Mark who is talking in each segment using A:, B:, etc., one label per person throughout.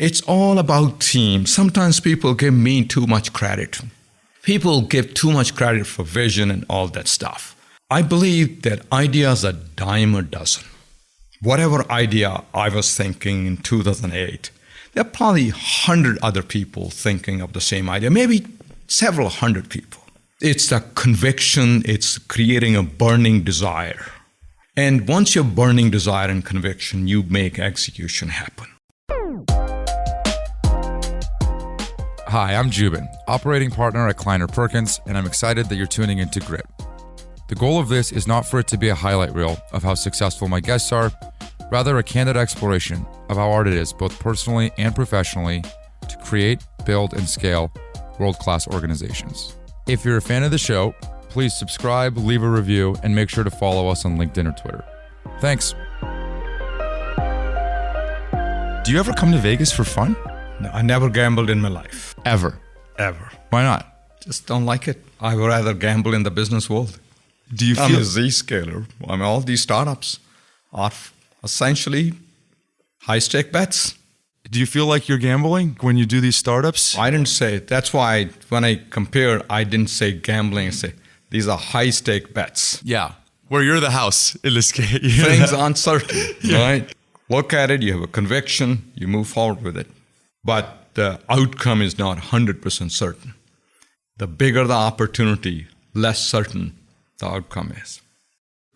A: It's all about team. Sometimes people give me too much credit. People give too much credit for vision and all that stuff. I believe that ideas are a dime a dozen. Whatever idea I was thinking in 2008, there are probably 100 other people thinking of the same idea, maybe several hundred people. It's the conviction, it's creating a burning desire. And once you have burning desire and conviction, you make execution happen.
B: Hi, I'm Joubin, operating partner at Kleiner Perkins, and I'm excited that you're tuning into Grit. The goal of this is not for it to be a highlight reel of how successful my guests are, rather a candid exploration of how hard it is, both personally and professionally, to create, build, and scale world-class organizations. If you're a fan of the show, please subscribe, leave a review, and make sure to follow us on LinkedIn or Twitter. Thanks. Do you ever come to Vegas for fun?
A: No, I never gambled in my life.
B: Ever?
A: Ever.
B: Why not?
A: Just don't like it. I would rather gamble in the business world.
B: Do you feel...
A: I'm a Zscaler. All these startups are essentially high-stake bets.
B: Do you feel like you're gambling when you do these startups?
A: I didn't say it. That's why when I compared, I didn't say gambling. I say these are high-stake bets.
B: Yeah, where you're the house in this case.
A: Things uncertain, right? Look at it, you have a conviction, you move forward with it. But the outcome is not 100% certain. The bigger the opportunity, less certain the outcome is.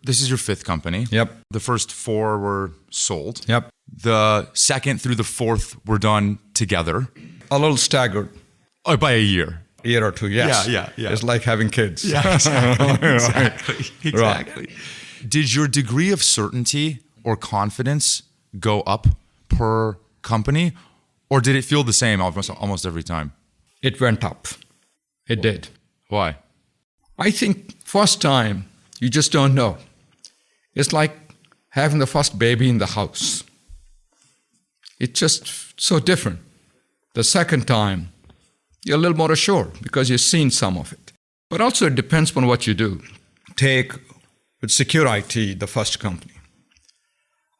B: This is your fifth company.
A: Yep.
B: The first four were sold.
A: Yep.
B: The second through the fourth were done together.
A: A little staggered.
B: Oh, by a year.
A: A year or two, yes.
B: Yeah.
A: It's like having kids.
B: Yeah, exactly. Exactly.
A: Right.
B: Did your degree of certainty or confidence go up per company? Or did it feel the same almost every time?
A: It went up. It did.
B: Why?
A: I think first time, you just don't know. It's like having the first baby in the house. It's just so different. The second time, you're a little more assured because you've seen some of it. But also it depends on what you do. Take with SecureIT, the first company.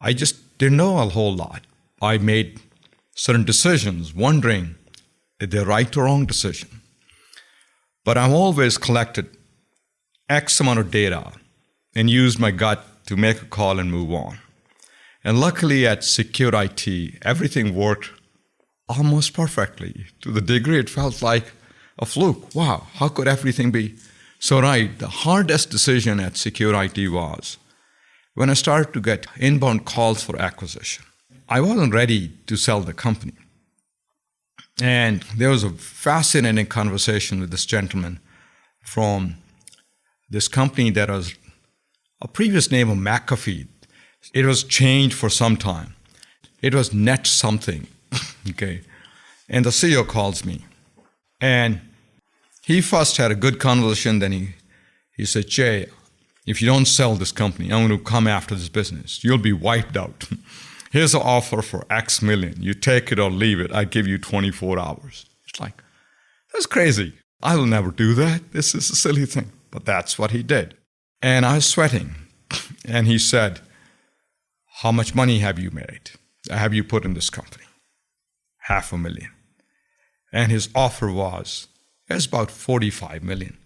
A: I just didn't know a whole lot. I made certain decisions, wondering if they're right or wrong decision. But I've always collected X amount of data and used my gut to make a call and move on. And luckily at SecureIT, everything worked almost perfectly to the degree it felt like a fluke. Wow, how could everything be so right? The hardest decision at SecureIT was when I started to get inbound calls for acquisition. I wasn't ready to sell the company. And there was a fascinating conversation with this gentleman from this company that was a previous name of McAfee. It was changed for some time. It was Net something, okay? And the CEO calls me. And he first had a good conversation, then he said, Jay, if you don't sell this company, I'm going to come after this business. You'll be wiped out. Here's an offer for X million. You take it or leave it. I give you 24 hours. It's like, that's crazy. I will never do that. This is a silly thing. But that's what he did. And I was sweating. And he said, how much money have you made? Have you put in this company? $500,000. And his offer was about 45 million.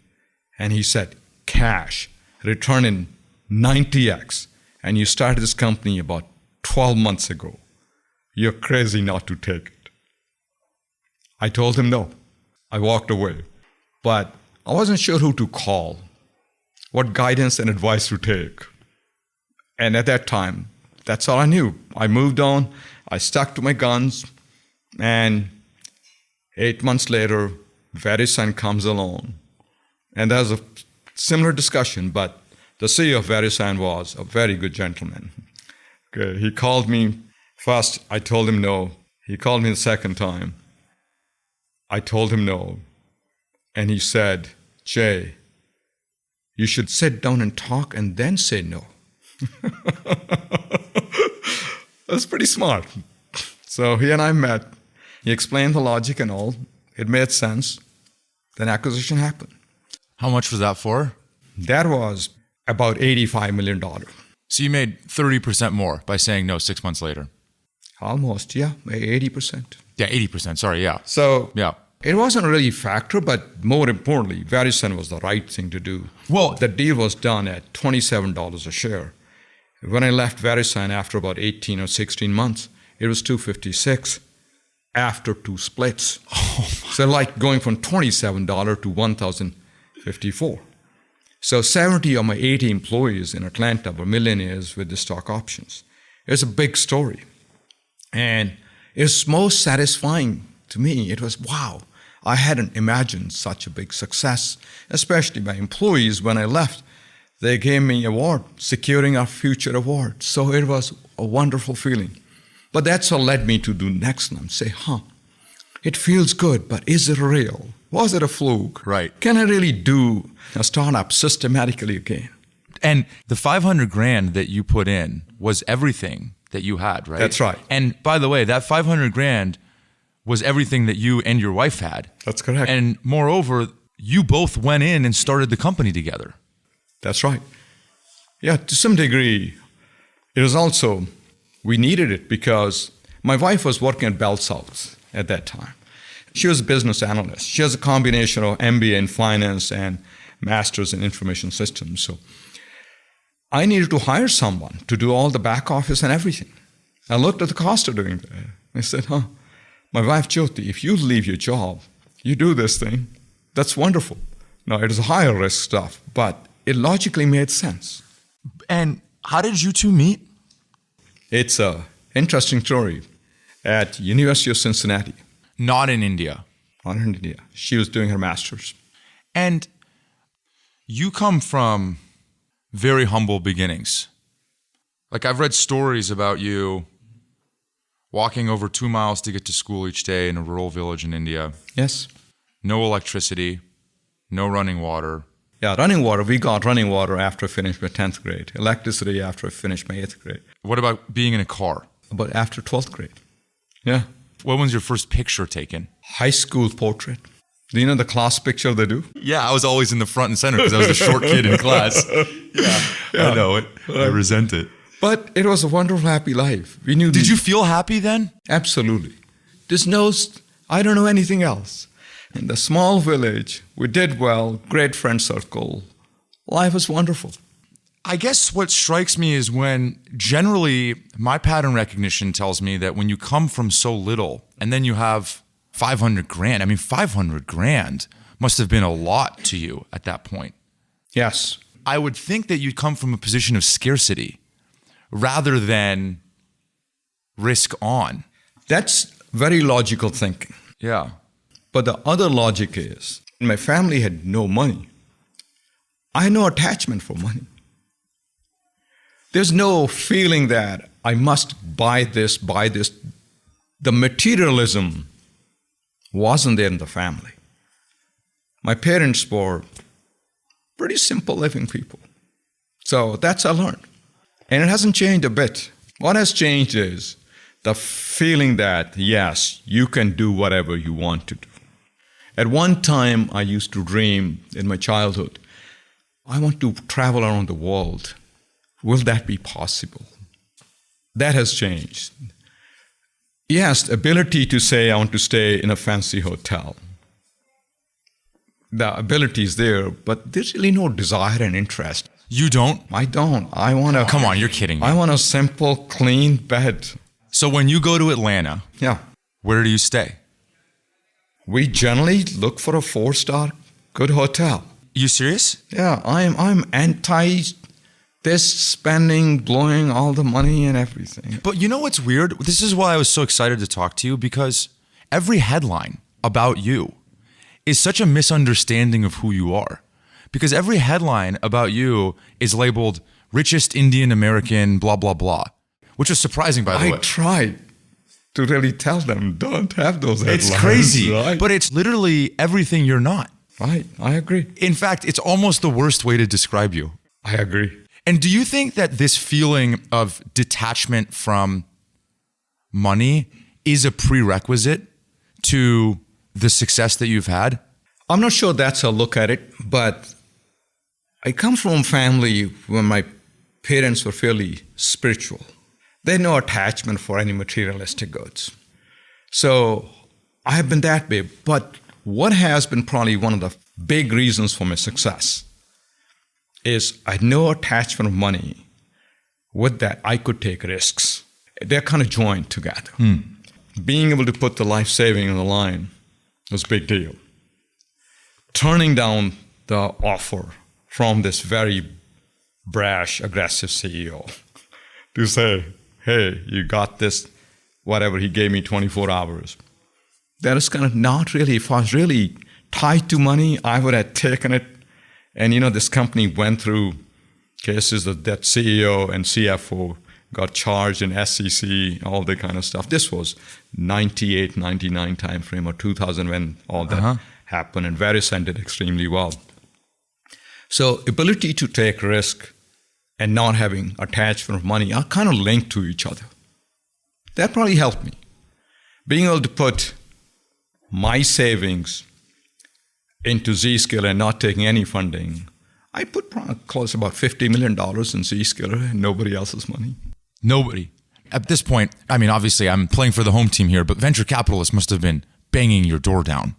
A: And he said, cash, return in 90x. And you started this company about 12 months ago. You're crazy not to take it. I told him no. I walked away. But I wasn't sure who to call, what guidance and advice to take. And at that time, that's all I knew. I moved on. I stuck to my guns. And 8 months later, Verisign comes along. And there's a similar discussion, but the CEO of Verisign was a very good gentleman. Okay, he called me first. I told him no. He called me the second time. I told him no. And he said, Jay, you should sit down and talk and then say no. That's pretty smart. So he and I met. He explained the logic and all. It made sense. Then acquisition happened.
B: How much was that for?
A: That was about $85 million.
B: So you made 30% more by saying no 6 months later.
A: Almost, yeah, 80%.
B: Yeah, 80%. Sorry, yeah.
A: So
B: Yeah.
A: it wasn't really a factor, but more importantly, Verisign was the right thing to do.
B: Well,
A: The deal was done at $27 a share. When I left Verisign after about 18 or 16 months, it was $256 after 2 splits. So like going from $27 to $1,054. So 70 of my 80 employees in Atlanta were millionaires with the stock options. It's a big story. And it's most satisfying to me. It was, wow, I hadn't imagined such a big success, especially my employees when I left. They gave me an award, Securing Our Future award. So it was a wonderful feeling. But that's what led me to do next and say, it feels good, but is it real? Was it a fluke?
B: Right.
A: Can I really do a startup systematically again?
B: And the $500,000 that you put in was everything that you had, right?
A: That's right.
B: And by the way, that $500,000 was everything that you and your wife had.
A: That's correct.
B: And moreover, you both went in and started the company together.
A: That's right. Yeah, to some degree, it was also, we needed it because my wife was working at Bell South at that time. She was a business analyst. She has a combination of MBA in finance and master's in information systems. So I needed to hire someone to do all the back office and everything. I looked at the cost of doing that. I said, my wife Jyoti, if you leave your job, you do this thing, that's wonderful. Now, it is higher risk stuff, but it logically made sense.
B: And how did you two meet?
A: It's an interesting story. At University of Cincinnati.
B: Not in India.
A: Not in India. She was doing her master's.
B: And you come from very humble beginnings. Like I've read stories about you walking over 2 miles to get to school each day in a rural village in India.
A: Yes.
B: No electricity, no running water.
A: Yeah, running water. We got running water after I finished my 10th grade. Electricity after I finished my 8th grade.
B: What about being in a car?
A: But after 12th grade. Yeah.
B: When was your first picture taken?
A: High school portrait. Do you know the class picture they do?
B: Yeah, I was always in the front and center because I was the short kid in class. Yeah, I know it. I resent it.
A: But it was a wonderful, happy life. We knew.
B: Did you feel happy then?
A: Absolutely. I don't know anything else. In the small village, we did well, great friend circle. Life was wonderful.
B: I guess what strikes me is when generally my pattern recognition tells me that when you come from so little and then you have $500,000, I mean, $500,000 must have been a lot to you at that point.
A: Yes.
B: I would think that you'd come from a position of scarcity rather than risk on.
A: That's very logical thinking.
B: Yeah.
A: But the other logic is, my family had no money. I had no attachment for money. There's no feeling that I must buy this. The materialism wasn't there in the family. My parents were pretty simple living people. So that's I learned. And it hasn't changed a bit. What has changed is the feeling that, yes, you can do whatever you want to do. At one time, I used to dream in my childhood, I want to travel around the world. Will that be possible? That has changed. Yes, the ability to say I want to stay in a fancy hotel. The ability is there, but there's really no desire and interest.
B: You don't?
A: I don't. I want to...
B: Come on, you're kidding me.
A: I want a simple, clean bed.
B: So when you go to Atlanta,
A: Yeah.
B: where do you stay?
A: We generally look for a 4-star good hotel.
B: You serious?
A: Yeah, I'm anti this spending, blowing all the money and everything.
B: But you know what's weird? This is why I was so excited to talk to you, because every headline about you is such a misunderstanding of who you are. Because every headline about you is labeled richest Indian American, blah, blah, blah, which is surprising, by the way.
A: I tried to really tell them, don't have those headlines.
B: It's crazy,
A: right?
B: but it's literally everything you're not.
A: Right, I agree.
B: In fact, it's almost the worst way to describe you.
A: I agree.
B: And do you think that this feeling of detachment from money is a prerequisite to the success that you've had?
A: I'm not sure that's a look at it, but I come from a family where my parents were fairly spiritual. There's no attachment for any materialistic goods. So I have been that way. But what has been probably one of the big reasons for my success is I had no attachment of money. With that, I could take risks. They're kind of joined together. Being able to put the life saving on the line was a big deal. Turning down the offer from this very brash, aggressive CEO to say, hey, you got this, whatever, he gave me 24 hours. That is kind of not really, if I was really tied to money, I would have taken it. And this company went through cases that CEO and CFO got charged in SEC, all that kind of stuff. This was 98, 99 timeframe or 2000 when all that happened, and Verisign did extremely well. So ability to take risk and not having attachment of money are kind of linked to each other. That probably helped me. Being able to put my savings into Zscaler and not taking any funding, I put close to about $50 million in Zscaler and nobody else's money.
B: Nobody. At this point, I mean, obviously I'm playing for the home team here, but venture capitalists must have been banging your door down.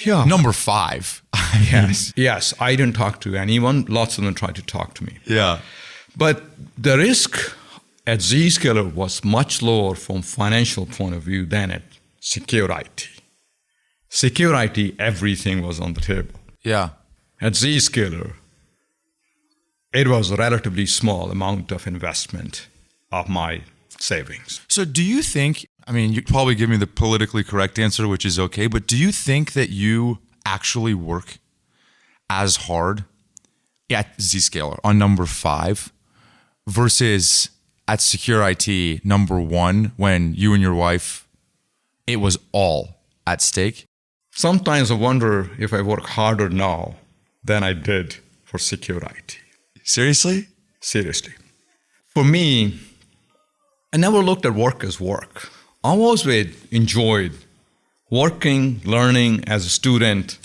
A: Yeah.
B: Number 5.
A: Yes. I didn't talk to anyone. Lots of them tried to talk to me.
B: Yeah.
A: But the risk at Zscaler was much lower from financial point of view than at SecureIT. SecureIT, everything was on the table.
B: Yeah.
A: At Zscaler, it was a relatively small amount of investment of my savings.
B: So do you think, I mean, you'd probably give me the politically correct answer, which is okay, but do you think that you actually work as hard at Zscaler on number 5 versus at SecureIT number 1 when you and your wife, it was all at stake?
A: Sometimes I wonder if I work harder now than I did for SecureIT.
B: Seriously?
A: Seriously. For me, I never looked at work as work. I always enjoyed working, learning as a student.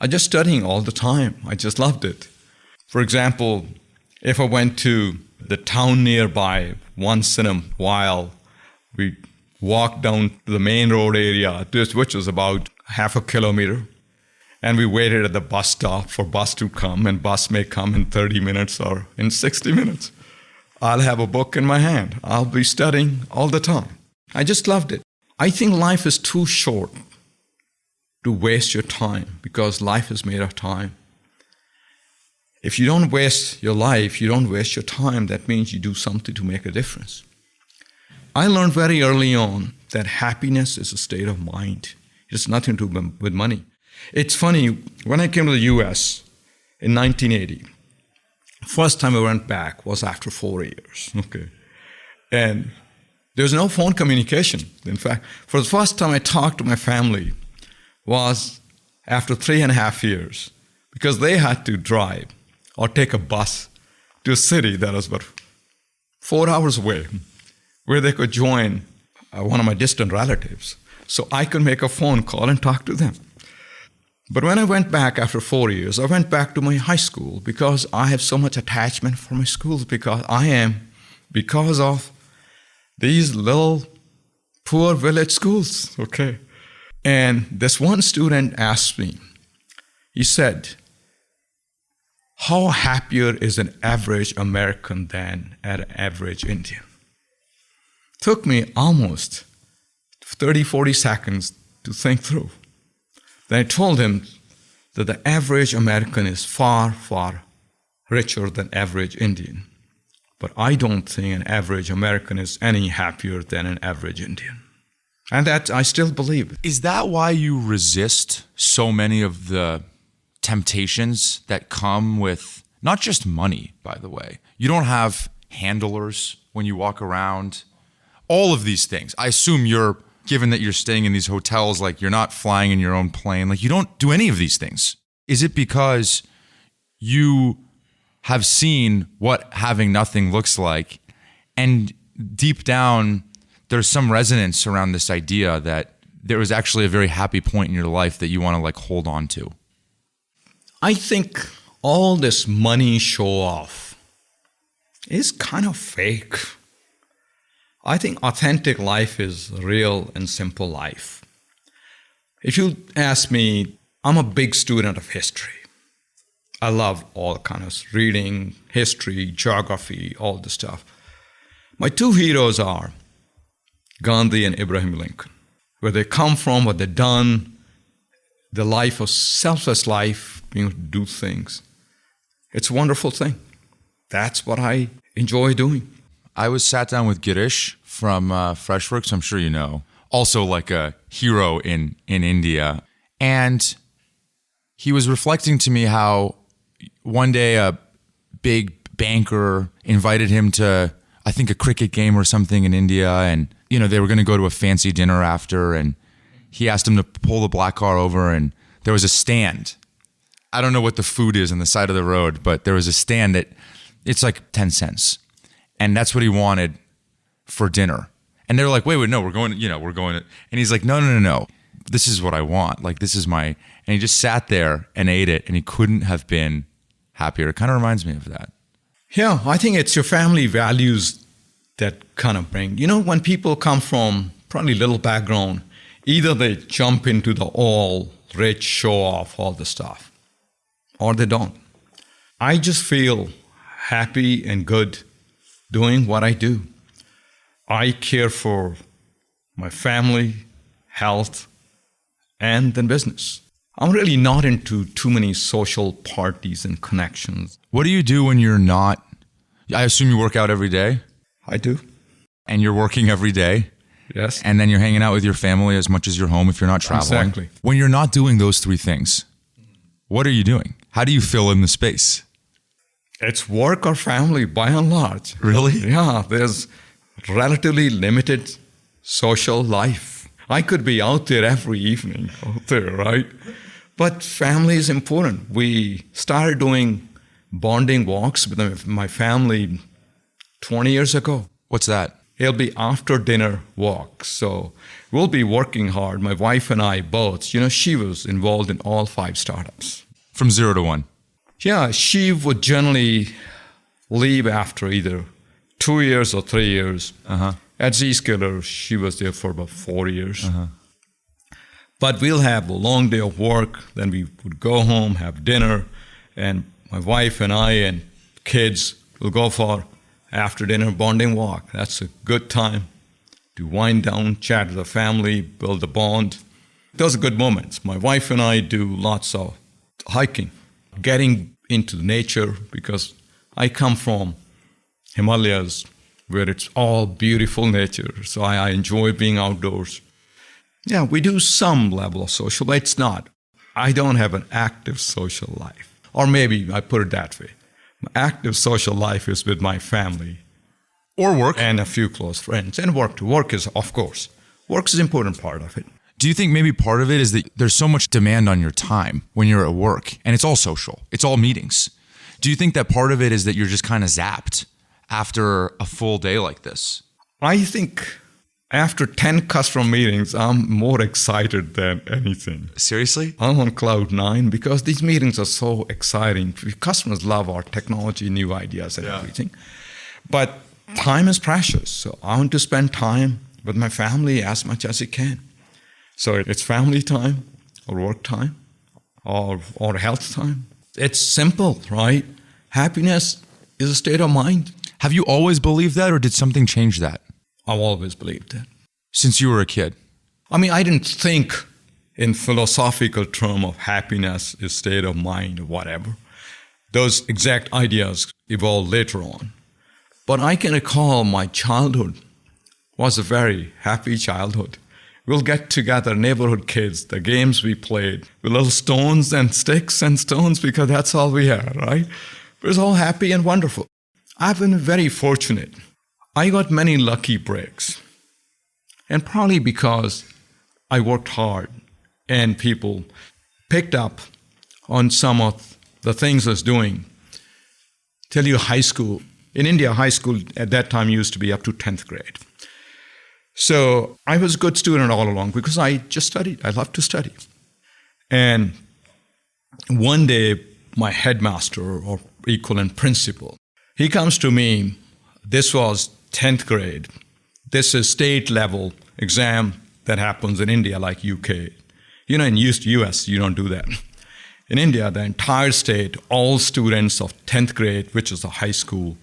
A: I just studying all the time. I just loved it. For example, if I went to the town nearby once in a while, we walked down to the main road area, which was about half a kilometer, and we waited at the bus stop for bus to come, and bus may come in 30 minutes or in 60 minutes. I'll have a book in my hand. I'll be studying all the time. I just loved it. I think life is too short to waste your time because life is made of time. If you don't waste your life, you don't waste your time, that means you do something to make a difference. I learned very early on that happiness is a state of mind. It has nothing to do with money. It's funny, when I came to the US in 1980, first time I went back was after 4 years, okay? And there was no phone communication. In fact, for the first time I talked to my family was after 3.5 years, because they had to drive or take a bus to a city that was about 4 hours away, where they could join one of my distant relatives. So I could make a phone call and talk to them. But when I went back after 4 years, I went back to my high school because I have so much attachment for my schools because of these little poor village schools, okay? And this one student asked me, he said, how happier is an average American than an average Indian? Took me almost 30, 40 seconds to think through. Then I told him that the average American is far, far richer than average Indian. But I don't think an average American is any happier than an average Indian. And that I still believe.
B: Is that why you resist so many of the temptations that come with not just money, by the way? You don't have handlers when you walk around. All of these things. I assume given that you're staying in these hotels, like you're not flying in your own plane, like you don't do any of these things. Is it because you have seen what having nothing looks like, and deep down there's some resonance around this idea that there was actually a very happy point in your life that you want to like hold on to?
A: I think all this money show off is kind of fake. I think authentic life is real and simple life. If you ask me, I'm a big student of history. I love all kinds of reading, history, geography, all the stuff. My two heroes are Gandhi and Abraham Lincoln. Where they come from, what they've done, the life of selfless life, being able to do things. It's a wonderful thing. That's what I enjoy doing.
B: I was sat down with Girish from Freshworks, I'm sure you know, also like a hero in India. And he was reflecting to me how one day a big banker invited him to, I think, a cricket game or something in India. And, you know, they were going to go to a fancy dinner after. And he asked him to pull the black car over. And there was a stand. I don't know what the food is on the side of the road, but there was a stand that it's like 10 cents. And that's what he wanted for dinner. And they were like, wait, no, we're going. And he's like, no. This is what I want. Like, this is my, and he just sat there and ate it, and he couldn't have been happier. It kind of reminds me of that.
A: Yeah, I think it's your family values that kind of bring, when people come from probably little background, either they jump into the all rich, show off, all the stuff, or they don't. I just feel happy and good doing what I do. I care for my family, health, and then business. I'm really not into too many social parties and connections.
B: What do you do when you're not? I assume you work out every day?
A: I do.
B: And you're working every day?
A: Yes.
B: And then you're hanging out with your family as much as you're home if you're not traveling?
A: Exactly.
B: When you're not doing those three things, what are you doing? How do you fill in the space?
A: It's work or family by and large.
B: Really?
A: Yeah, there's relatively limited social life. I could be out there every evening, right? But family is important. We started doing bonding walks with my family 20 years ago.
B: What's that?
A: It'll be after dinner walks. So we'll be working hard. My wife and I both, she was involved in all 5 startups.
B: From 0 to 1?
A: Yeah, she would generally leave after either 2 years or 3 years. At Zscaler, she was there for about 4 years. But we'll have a long day of work, then we would go home, have dinner, and my wife and I and kids will go for after dinner bonding walk. That's a good time to wind down, chat with the family, build a bond. Those are good moments. My wife and I do lots of hiking, getting into nature, because I come from Himalayas where it's all beautiful nature. So I enjoy being outdoors. Yeah, we do some level of social, but it's not. I don't have an active social life. Or maybe I put it that way. My active social life is with my family.
B: Or work.
A: And a few close friends. And work too. Work is, of course. Work is an important part of it.
B: Do you think maybe part of it is that there's so much demand on your time when you're at work, and it's all social, it's all meetings? Do you think that part of it is that you're just kind of zapped after a full day like this?
A: I think after 10 customer meetings, I'm more excited than anything.
B: Seriously?
A: I'm on cloud 9 because these meetings are so exciting. Customers love our technology, new ideas and everything. But time is precious. So I want to spend time with my family as much as I can. So it's family time or work time or health time. It's simple, right? Happiness is a state of mind.
B: Have you always believed that, or did something change that?
A: I've always believed that.
B: Since you were a kid?
A: I mean, I didn't think in philosophical term of happiness is state of mind or whatever. Those exact ideas evolved later on. But I can recall my childhood was a very happy childhood. We'll get together, neighborhood kids, the games we played with little stones and sticks and stones because that's all we had, right? It was all happy and wonderful. I've been very fortunate. I got many lucky breaks. And probably because I worked hard and people picked up on some of the things I was doing. Tell you high school. In India, high school at that time used to be up to 10th grade. So I was a good student all along because I just studied. I love to study. And one day, my headmaster or equivalent principal, he comes to me. This was 10th grade. This is state level exam that happens in India, like UK. You know, in US, you don't do that. In India, the entire state, all students of 10th grade, which is a high school,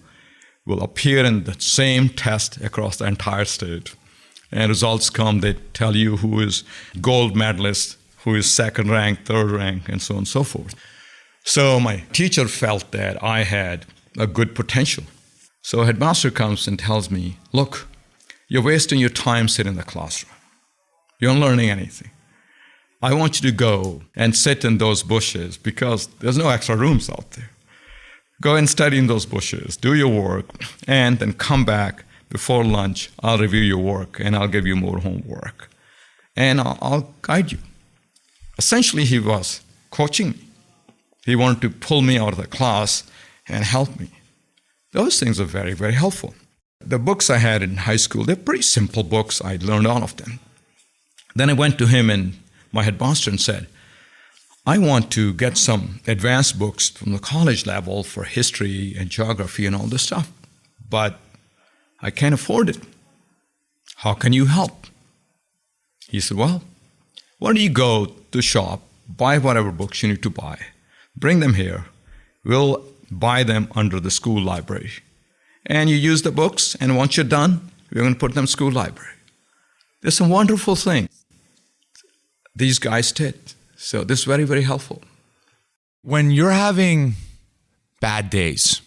A: will appear in the same test across the entire state. And results come, they tell you who is gold medalist, who is second rank, third rank, and so on and so forth. So my teacher felt that I had a good potential. So headmaster comes and tells me, look, you're wasting your time sitting in the classroom. You're not learning anything. I want you to go and sit in those bushes because there's no extra rooms out there. Go and study in those bushes, do your work, and then come back before lunch. I'll review your work and I'll give you more homework. And I'll guide you. Essentially, he was coaching me. He wanted to pull me out of the class and help me. Those things are very, very helpful. The books I had in high school, they're pretty simple books. I learned all of them. Then I went to him and my headmaster and said, I want to get some advanced books from the college level for history and geography and all this stuff, but I can't afford it. How can you help? He said, well, why don't you go to the shop, buy whatever books you need to buy, bring them here. We'll buy them under the school library. And you use the books, and once you're done, we're going to put them in school library. There's some wonderful things these guys did. So this is very, very helpful.
B: When you're having bad days,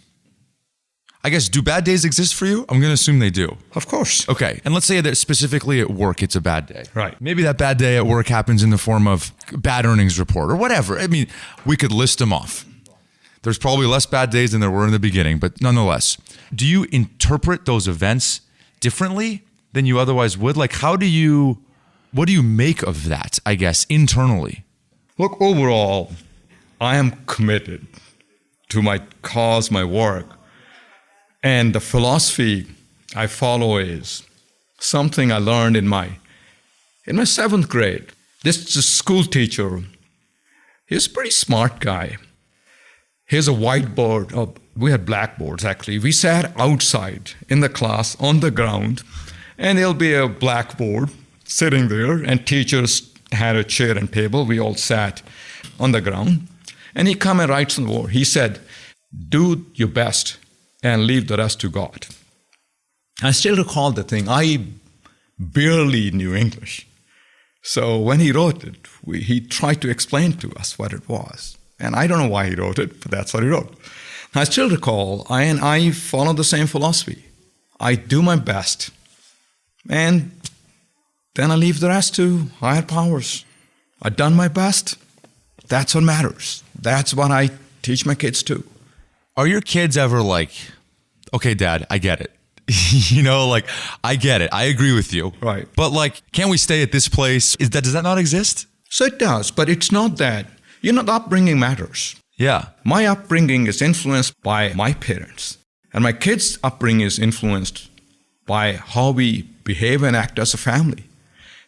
B: I guess, do bad days exist for you? I'm going to assume they do.
A: Of course.
B: Okay. And let's say that specifically at work, it's a bad day.
A: Right.
B: Maybe that bad day at work happens in the form of bad earnings report or whatever. I mean, we could list them off. There's probably less bad days than there were in the beginning, but nonetheless, do you interpret those events differently than you otherwise would? Like, what do you make of that, I guess, internally?
A: Look, overall, I am committed to my cause, my work. And the philosophy I follow is something I learned in my 7th grade. This school teacher, he's a pretty smart guy. Here's a whiteboard. Oh, we had blackboards, actually. We sat outside in the class on the ground, and there'll be a blackboard sitting there, and teachers had a chair and table. We all sat on the ground. And he come and writes on the board. He said, do your best and leave the rest to God. I still recall the thing. I barely knew English. So when he wrote it, he tried to explain to us what it was. And I don't know why he wrote it, but that's what he wrote. I still recall, I follow the same philosophy. I do my best, and then I leave the rest to higher powers. I've done my best. That's what matters. That's what I teach my kids too.
B: Are your kids ever like, okay, Dad, I get it. Like, I get it. I agree with you.
A: Right.
B: But like, can't we stay at this place? Does that not exist?
A: So it does, but it's not that. The upbringing matters.
B: Yeah.
A: My upbringing is influenced by my parents. And my kids' upbringing is influenced by how we behave and act as a family.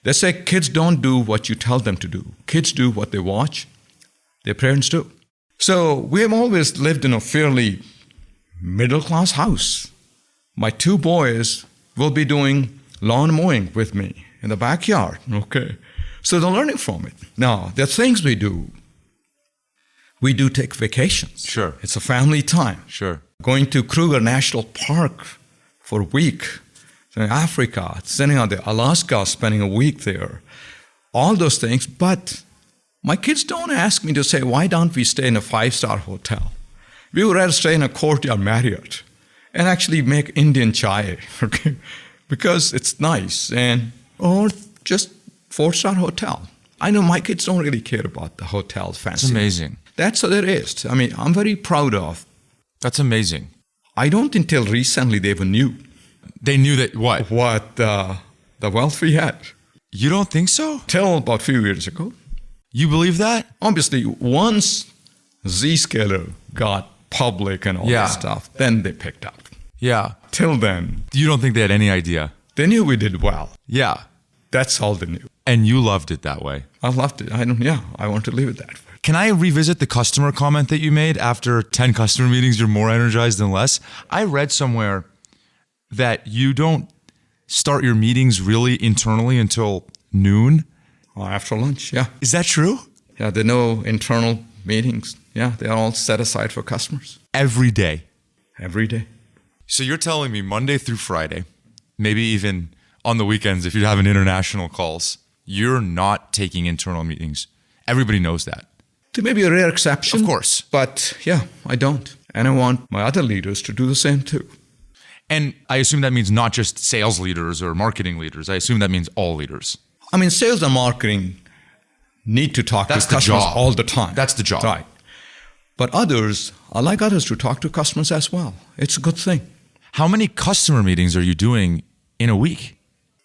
A: They say kids don't do what you tell them to do. Kids do what they watch. Their parents do. So we have always lived in a fairly middle-class house. My 2 boys will be doing lawn mowing with me in the backyard. Okay. So they're learning from it. Now, there are things we do. We do take vacations.
B: Sure.
A: It's a family time.
B: Sure.
A: Going to Kruger National Park for a week. In Africa, sitting out there, Alaska, spending a week there. All those things. But my kids don't ask me to say, why don't we stay in a 5-star hotel? We would rather stay in a Courtyard Marriott and actually make Indian chai, okay? Because it's nice. Or just 4-star hotel. I know my kids don't really care about the hotel fancy.
B: It's amazing.
A: That's what it is. I mean, I'm very proud of.
B: That's amazing.
A: I don't until recently they even knew.
B: They knew that what?
A: What the wealth we had.
B: You don't think so?
A: Till about a few years ago.
B: You believe that?
A: Obviously, once Zscaler got public and all that stuff, then they picked up.
B: Yeah.
A: Till then.
B: You don't think they had any idea?
A: They knew we did well.
B: Yeah.
A: That's all they knew.
B: And you loved it that way.
A: I loved it. I want to leave it that way.
B: Can I revisit the customer comment that you made? After 10 customer meetings, you're more energized than less. I read somewhere that you don't start your meetings really internally until noon?
A: After lunch, yeah.
B: Is that true?
A: Yeah, there are no internal meetings. Yeah, they're all set aside for customers.
B: Every day?
A: Every day.
B: So you're telling me Monday through Friday, maybe even on the weekends if you're having international calls, you're not taking internal meetings. Everybody knows that.
A: There may be a rare exception.
B: Of course.
A: But yeah, I don't. And I want my other leaders to do the same too.
B: And I assume that means not just sales leaders or marketing leaders. I assume that means all leaders.
A: I mean, sales and marketing need to talk to customers all the time.
B: That's the job.
A: Right. But others, I like others to talk to customers as well. It's a good thing.
B: How many customer meetings are you doing in a week?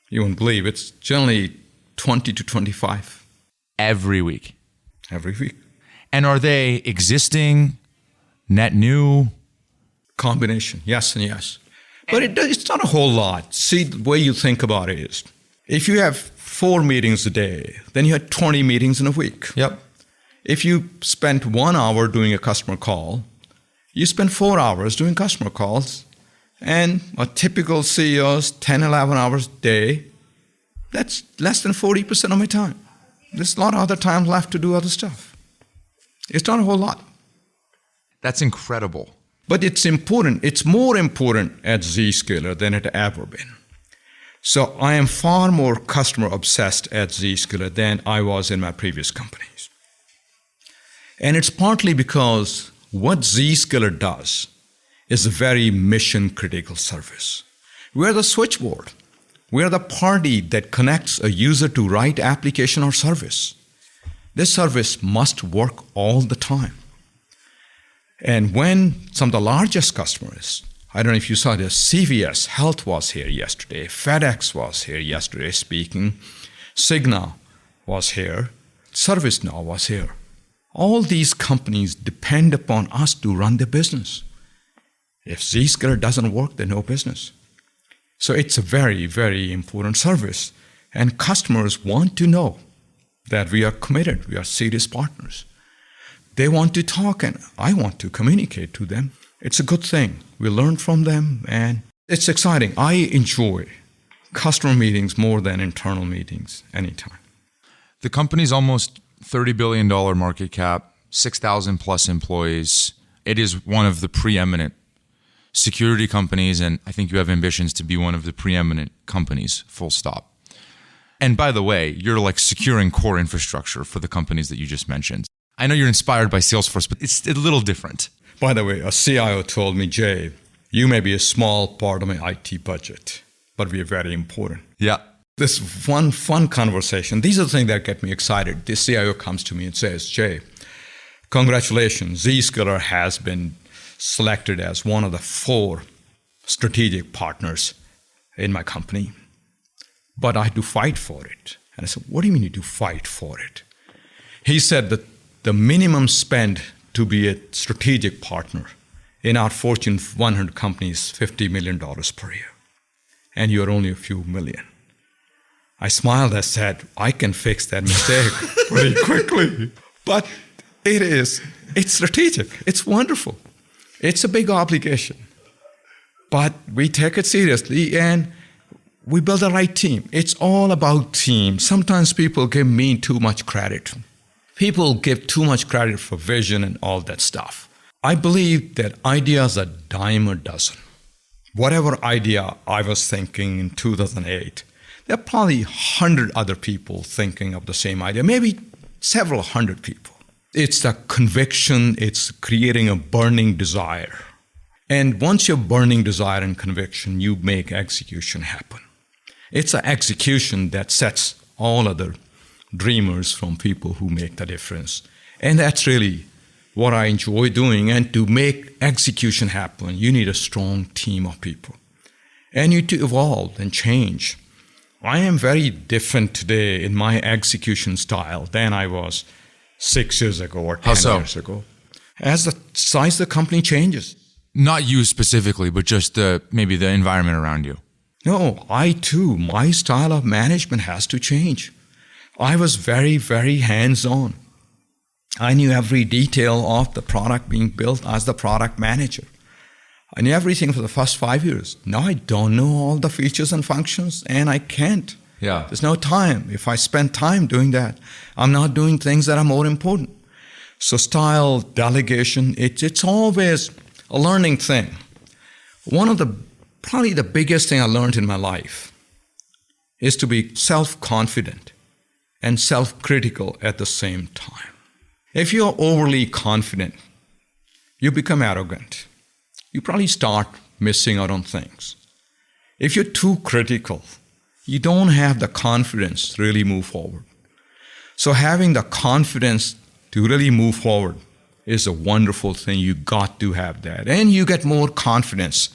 A: You wouldn't believe it's generally 20 to 25.
B: Every week?
A: Every week.
B: And are they existing, net new?
A: Combination, yes and yes. But it's not a whole lot. See, the way you think about it is, if you have 4 meetings a day, then you had 20 meetings in a week.
B: Yep.
A: If you spent 1 hour doing a customer call, you spend 4 hours doing customer calls, and a typical CEO's 10, 11 hours a day, that's less than 40% of my time. There's a lot of other time left to do other stuff. It's not a whole lot.
B: That's incredible.
A: But it's important. It's more important at Zscaler than it ever been. So I am far more customer obsessed at Zscaler than I was in my previous companies. And it's partly because what Zscaler does is a very mission critical service. We're the switchboard. We're the party that connects a user to right application or service. This service must work all the time. And when some of the largest customers, I don't know if you saw this, CVS Health was here yesterday, FedEx was here yesterday speaking, Cigna was here, ServiceNow was here. All these companies depend upon us to run their business. If Zscaler doesn't work, there's no business. So it's a very, very important service. And customers want to know that we are committed, we are serious partners. They want to talk, and I want to communicate to them. It's a good thing. We learn from them, and it's exciting. I enjoy customer meetings more than internal meetings anytime.
B: The company's almost $30 billion market cap, 6,000 plus employees. It is one of the preeminent security companies, and I think you have ambitions to be one of the preeminent companies, full stop. And by the way, you're like securing core infrastructure for the companies that you just mentioned. I know you're inspired by Salesforce, but it's a little different.
A: By the way, a CIO told me, Jay, you may be a small part of my IT budget, but we are very important.
B: Yeah.
A: This one fun conversation, these are the things that get me excited. This CIO comes to me and says, Jay, congratulations, Zscaler has been selected as one of the 4 strategic partners in my company, but I had to fight for it. And I said, what do you mean you do fight for it? He said that the minimum spend to be a strategic partner in our Fortune 100 companies is $50 million per year. And you're only a few million. I smiled, I said, I can fix that mistake pretty quickly. But it's strategic, it's wonderful. It's a big obligation. But we take it seriously and we build the right team. It's all about team. Sometimes people give me too much credit. People give too much credit for vision and all that stuff. I believe that ideas are a dime a dozen. Whatever idea I was thinking in 2008, there are probably 100 other people thinking of the same idea, maybe several hundred people. It's the conviction, it's creating a burning desire. And once you have burning desire and conviction, you make execution happen. It's an execution that sets all other dreamers from people who make the difference. And that's really what I enjoy doing. And to make execution happen, you need a strong team of people. And you need to evolve and change. I am very different today in my execution style than I was 6 years ago or 10 years ago. As the size of the company changes.
B: Not you specifically, but just maybe the environment around you.
A: No, I too, my style of management has to change. I was very, very hands-on. I knew every detail of the product being built as the product manager. I knew everything for the first 5 years. Now I don't know all the features and functions, and I can't.
B: Yeah.
A: There's no time. If I spend time doing that, I'm not doing things that are more important. So style, delegation, it's always a learning thing. One of probably the biggest thing I learned in my life is to be self-confident and self-critical at the same time. If you're overly confident, you become arrogant. You probably start missing out on things. If you're too critical, you don't have the confidence to really move forward. So having the confidence to really move forward is a wonderful thing. You got to have that. And you get more confidence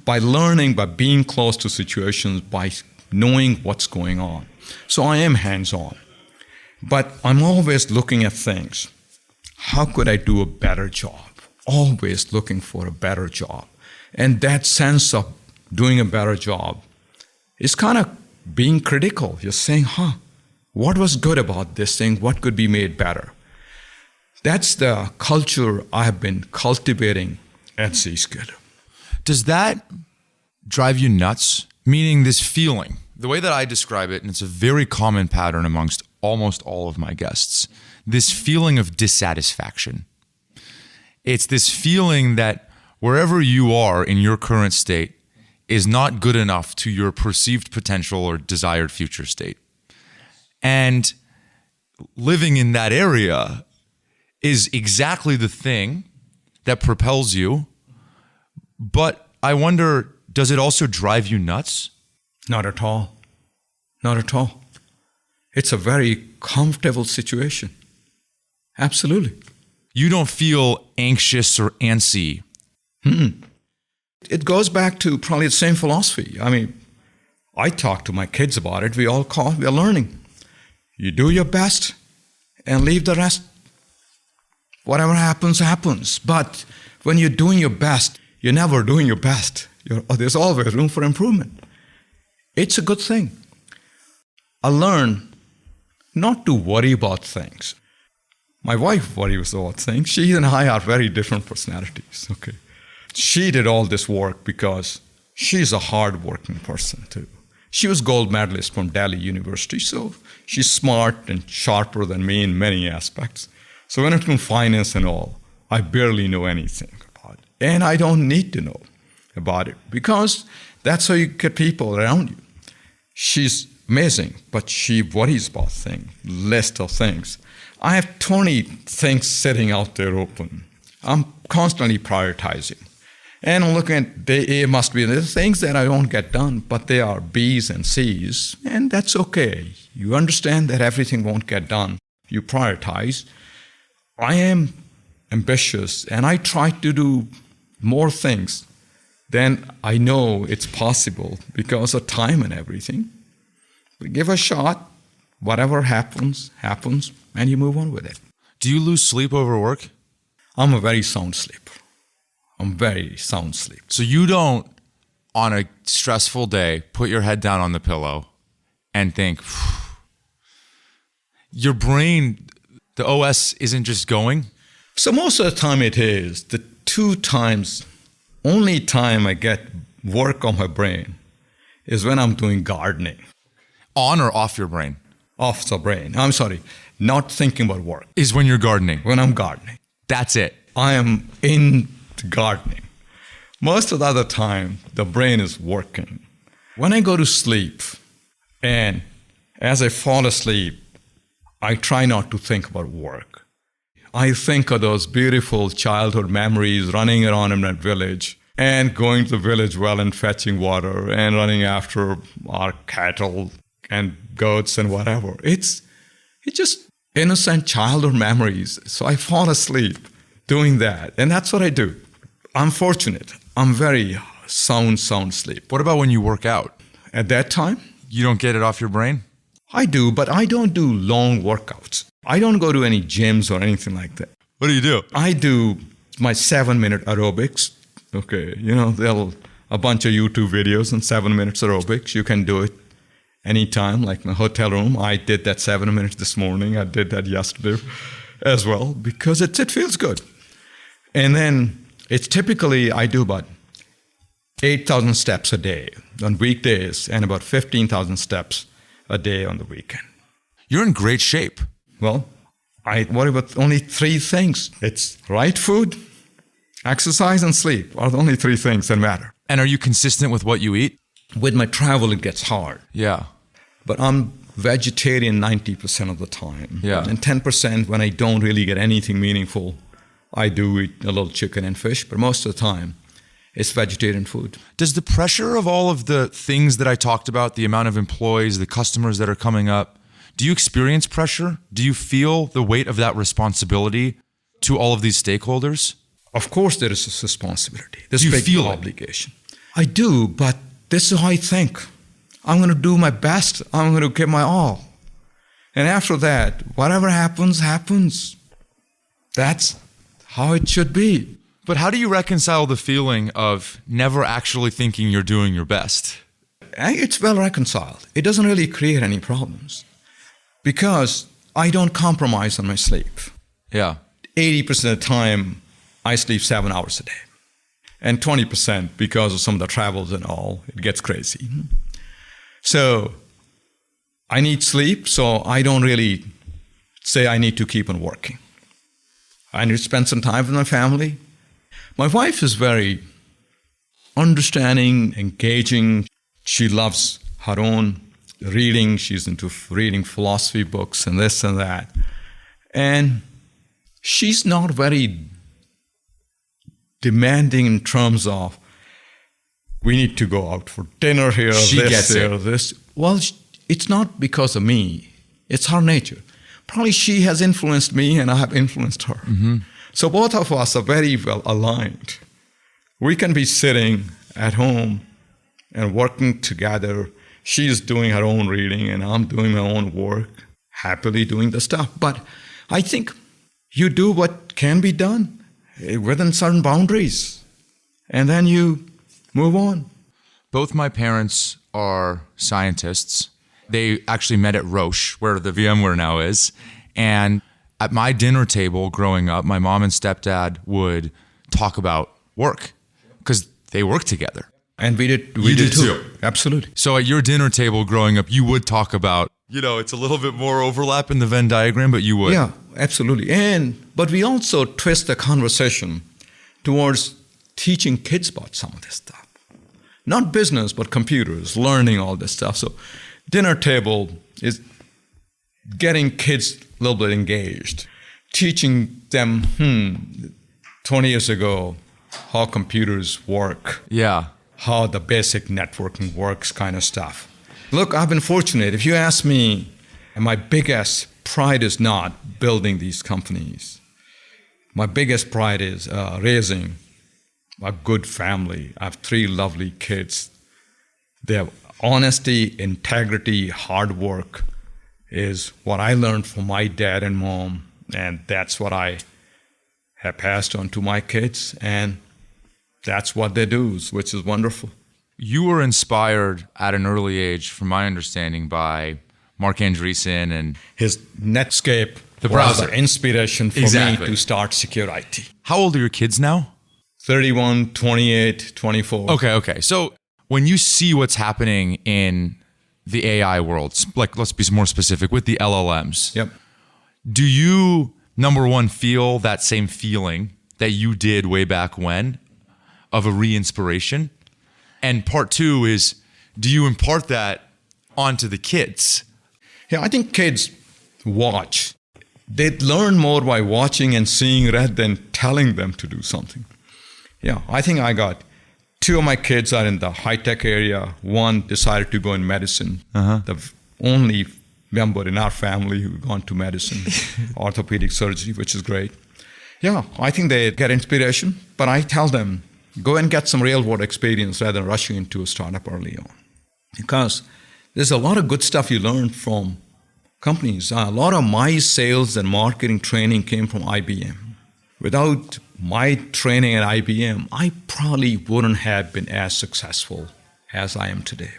A: by learning, by being close to situations, by knowing what's going on. So I am hands-on. But I'm always looking at things. How could I do a better job? Always looking for a better job. And that sense of doing a better job is kind of being critical. You're saying, what was good about this thing? What could be made better? That's the culture I have been cultivating at Zscaler.
B: Does that drive you nuts? Meaning this feeling, the way that I describe it, and it's a very common pattern amongst almost all of my guests, this feeling of dissatisfaction. It's this feeling that wherever you are in your current state is not good enough to your perceived potential or desired future state. And living in that area is exactly the thing that propels you. But I wonder, does it also drive you nuts?
A: Not at all. Not at all. It's a very comfortable situation. Absolutely.
B: You don't feel anxious or antsy.
A: It goes back to probably the same philosophy. I mean, I talk to my kids about it. We are learning. You do your best and leave the rest. Whatever happens, happens. But when you're doing your best, you're never doing your best. There's always room for improvement. It's a good thing. I learned not to worry about things. My wife worries about things. She and I are very different personalities. Okay, she did all this work because she's a hard-working person too. She was gold medalist from Delhi University, so she's smart and sharper than me in many aspects. So when it comes to finance and all, I barely know anything about it. And I don't need to know about it because that's how you get people around you. She's amazing, but she worries about things, list of things. I have 20 things sitting out there open. I'm constantly prioritizing. And I'm looking at the A must be the things that I don't get done, but they are B's and C's, and that's okay. You understand that everything won't get done. You prioritize. I am ambitious, and I try to do more things than I know it's possible because of time and everything. But give a shot. Whatever happens, happens, and you move on with it.
B: Do you lose sleep over work?
A: I'm a very sound sleeper. I'm very sound sleep.
B: So you don't, on a stressful day, put your head down on the pillow and think, your brain, the OS isn't just going?
A: So most of the time it is. The only time I get work on my brain is when I'm doing gardening.
B: On or off your brain?
A: Off the brain. I'm sorry, not thinking about work.
B: Is when you're gardening?
A: When I'm gardening.
B: That's it?
A: I am in gardening. Most of the other time, the brain is working. When I go to sleep, and as I fall asleep, I try not to think about work. I think of those beautiful childhood memories running around in that village and going to the village well and fetching water and running after our cattle and goats and whatever. It's just innocent childhood memories. So I fall asleep doing that. And that's what I do. I'm fortunate. I'm very sound sleep.
B: What about when you work out?
A: At that time?
B: You don't get it off your brain?
A: I do, but I don't do long workouts. I don't go to any gyms or anything like that.
B: What do you do?
A: I do my 7-minute aerobics. Okay, there'll a bunch of YouTube videos on 7 minutes aerobics. You can do it anytime, like in a hotel room. I did that 7 minutes this morning. I did that yesterday as well because it feels good. And then it's typically I do about 8,000 steps a day on weekdays and about 15,000 steps a day on the weekend.
B: You're in great shape.
A: Well, I worry about only 3 things. It's right food, exercise, and sleep are the only 3 things that matter.
B: And are you consistent with what you eat?
A: With my travel, it gets hard.
B: Yeah.
A: But I'm vegetarian 90% of the time.
B: Yeah.
A: And 10% when I don't really get anything meaningful, I do eat a little chicken and fish. But most of the time, it's vegetarian food.
B: Does the pressure of all of the things that I talked about, the amount of employees, the customers that are coming up, do you experience pressure? Do you feel the weight of that responsibility to all of these stakeholders?
A: Of course, there is this responsibility. This
B: Do you
A: big
B: feel it?
A: obligation. I do, but this is how I think. I'm going to do my best. I'm going to give my all. And after that, whatever happens, happens. That's how it should be.
B: But how do you reconcile the feeling of never actually thinking you're doing your best?
A: It's well reconciled. It doesn't really create any problems because I don't compromise on my sleep.
B: Yeah.
A: 80% of the time, I sleep 7 hours a day. And 20% because of some of the travels and all, it gets crazy. So I need sleep, so I don't really say I need to keep on working. I need to spend some time with my family. My wife is very understanding, engaging. She loves her own reading. She's into reading philosophy books and this and that. And she's not very demanding in terms of, we need to go out for dinner here,
B: She
A: this,
B: gets
A: there,
B: it.
A: this. Well, it's not because of me. It's her nature. Probably she has influenced me and I have influenced her. Mm-hmm. So both of us are very well aligned. We can be sitting at home and working together. She's doing her own reading and I'm doing my own work, happily doing the stuff. But I think you do what can be done within certain boundaries, and then you move on.
B: Both my parents are scientists. They actually met at Roche, where the VMware now is. And at my dinner table growing up, my mom and stepdad would talk about work because they work together.
A: And we did
B: too.
A: Absolutely.
B: So at your dinner table growing up, you would talk about, it's a little bit more overlap in the Venn diagram, but you would.
A: Yeah, absolutely. But we also twist the conversation towards teaching kids about some of this stuff. Not business, but computers, learning all this stuff. So dinner table is getting kids a little bit engaged, teaching them, 20 years ago, how computers work.
B: Yeah.
A: How the basic networking works kind of stuff. Look, I've been fortunate. If you ask me, my biggest pride is not building these companies. My biggest pride is raising a good family. I have 3 lovely kids. They have honesty, integrity, hard work is what I learned from my dad and mom, and that's what I have passed on to my kids, and that's what they do, which is wonderful.
B: You were inspired at an early age, from my understanding, by Marc Andreessen and
A: his Netscape,
B: the
A: was
B: browser,
A: the inspiration for
B: Exactly.
A: me to start SecureIT.
B: How old are your kids now?
A: 31, 28, 24.
B: Okay. So when you see what's happening in the AI world, like let's be more specific with the LLMs.
A: Yep.
B: Do you, number one, feel that same feeling that you did way back when of a re-inspiration? And part 2 is, do you impart that onto the kids?
A: Yeah, I think kids watch. They learn more by watching and seeing rather than telling them to do something. Yeah, I think I got 2 of my kids are in the high-tech area. One decided to go in medicine. The only member in our family who gone to medicine, orthopedic surgery, which is great. Yeah, I think they get inspiration, but I tell them, go and get some real-world experience rather than rushing into a startup early on. Because there's a lot of good stuff you learn from companies. A lot of my sales and marketing training came from IBM. Without my training at IBM, I probably wouldn't have been as successful as I am today.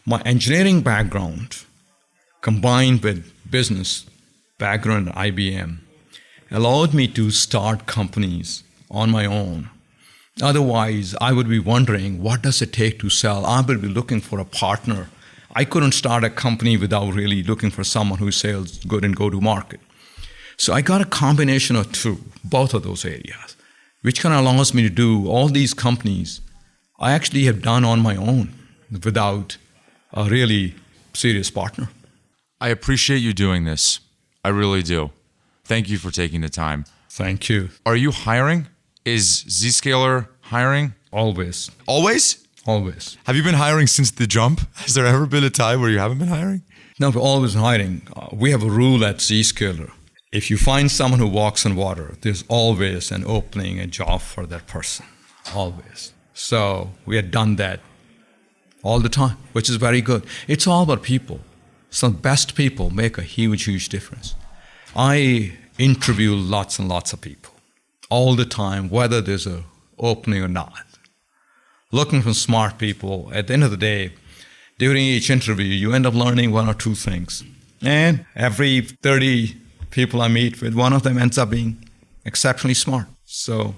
A: My engineering background, combined with business background at IBM, allowed me to start companies on my own Otherwise, I would be wondering, what does it take to sell? I would be looking for a partner. I couldn't start a company without really looking for someone who sells good and go to market. So I got a combination of two, both of those areas, which kind of allows me to do all these companies I actually have done on my own without a really serious partner.
B: I appreciate you doing this. I really do. Thank you for taking the time.
A: Thank you.
B: Are you hiring? Is Zscaler hiring?
A: Always.
B: Always?
A: Always.
B: Have you been hiring since the jump? Has there ever been a time where you haven't been hiring?
A: No, we're always hiring. We have a rule at Zscaler. If you find someone who walks on water, there's always an opening, a job for that person. Always. So we have done that all the time, which is very good. It's all about people. Some best people make a huge, huge difference. I interview lots and lots of people all the time, whether there's an opening or not. Looking for smart people. At the end of the day, during each interview, you end up learning one or two things. And every 30 people I meet with, one of them ends up being exceptionally smart. So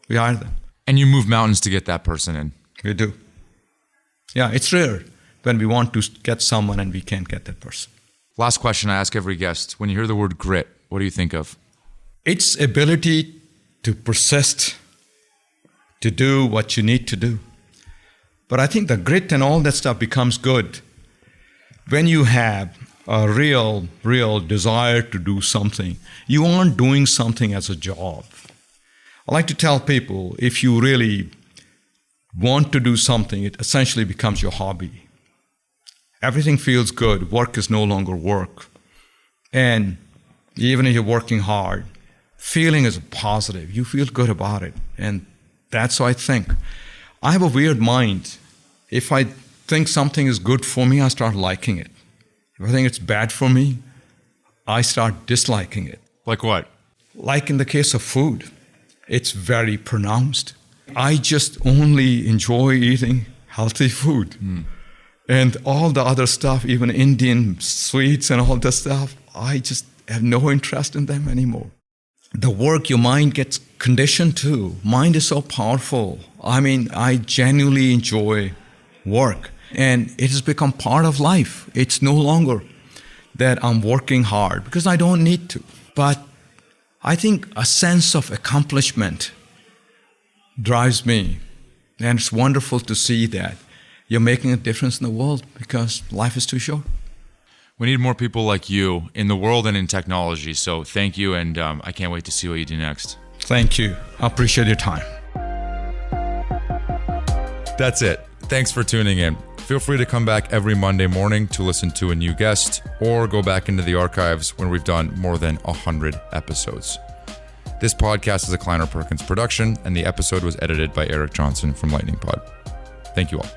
A: we hire them.
B: And you move mountains to get that person in.
A: We do. Yeah, it's rare when we want to get someone and we can't get that person.
B: Last question I ask every guest. When you hear the word grit, what do you think of?
A: It's ability to persist, to do what you need to do. But I think the grit and all that stuff becomes good when you have a real desire to do something. You aren't doing something as a job. I like to tell people, if you really want to do something, it essentially becomes your hobby. Everything feels good. Work is no longer work. And even if you're working hard, feeling is positive. You feel good about it. And that's how I think. I have a weird mind. If I think something is good for me, I start liking it. If I think it's bad for me, I start disliking it.
B: Like what?
A: Like in the case of food, it's very pronounced. I just only enjoy eating healthy food. And all the other stuff, even Indian sweets and all that stuff, I just have no interest in them anymore. The work your mind gets conditioned to, mind is so powerful. I mean, I genuinely enjoy work. And it has become part of life. It's no longer that I'm working hard because I don't need to. But I think a sense of accomplishment drives me. And it's wonderful to see that you're making a difference in the world because life is too short.
B: We need more people like you in the world and in technology. So thank you, and I can't wait to see what you do next.
A: Thank you. I appreciate your time.
B: That's it. Thanks for tuning in. Feel free to come back every Monday morning to listen to a new guest, or go back into the archives when we've done more than 100 episodes. This podcast is a Kleiner Perkins production, and the episode was edited by Eric Johnson from Lightning Pod. Thank you all.